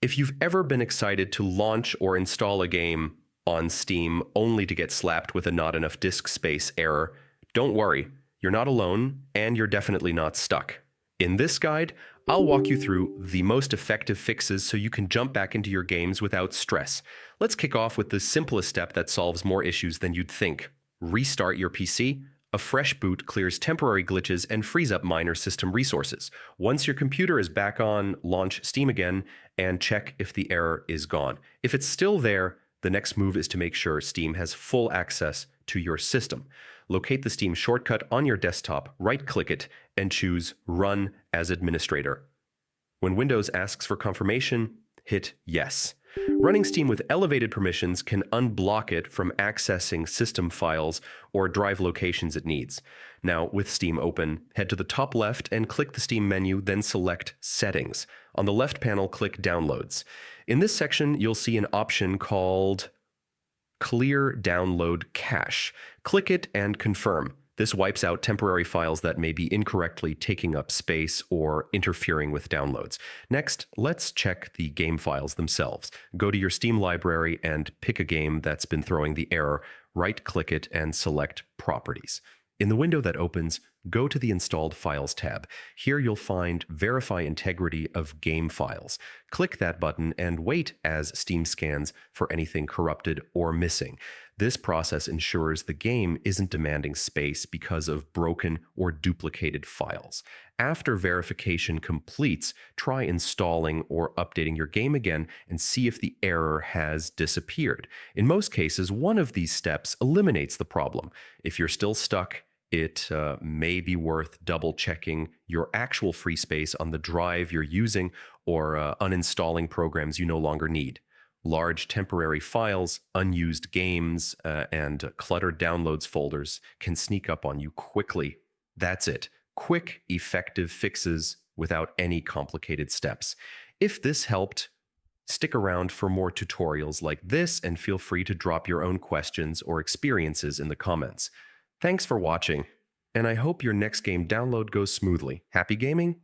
If you've ever been excited to launch or install a game on Steam only to get slapped with a not enough disk space error, don't worry, you're not alone and you're definitely not stuck. In this guide, I'll walk you through the most effective fixes so you can jump back into your games without stress. Let's kick off with the simplest step that solves more issues than you'd think. Restart your PC. A fresh boot clears temporary glitches and frees up minor system resources. Once your computer is back on, launch Steam again and check if the error is gone. If it's still there, the next move is to make sure Steam has full access to your system. Locate the Steam shortcut on your desktop, right-click it, and choose Run as Administrator. When Windows asks for confirmation, hit Yes. Running Steam with elevated permissions can unblock it from accessing system files or drive locations it needs. Now, with Steam open, head to the top left and click the Steam menu, then select Settings. On the left panel, click Downloads. In this section, you'll see an option called Clear Download Cache. Click it and confirm. This wipes out temporary files that may be incorrectly taking up space or interfering with downloads. Next, let's check the game files themselves. Go to your Steam library and pick a game that's been throwing the error. Right-click it and select Properties. In the window that opens, go to the Installed Files tab. Here you'll find Verify Integrity of Game Files. Click that button and wait as Steam scans for anything corrupted or missing. This process ensures the game isn't demanding space because of broken or duplicated files. After verification completes, try installing or updating your game again and see if the error has disappeared. In most cases, one of these steps eliminates the problem. If you're still stuck, it may be worth double-checking your actual free space on the drive you're using or uninstalling programs you no longer need. Large temporary files, unused games, and cluttered downloads folders can sneak up on you quickly. That's it. Quick, effective fixes without any complicated steps. If this helped, stick around for more tutorials like this and feel free to drop your own questions or experiences in the comments. Thanks for watching, and I hope your next game download goes smoothly. Happy gaming!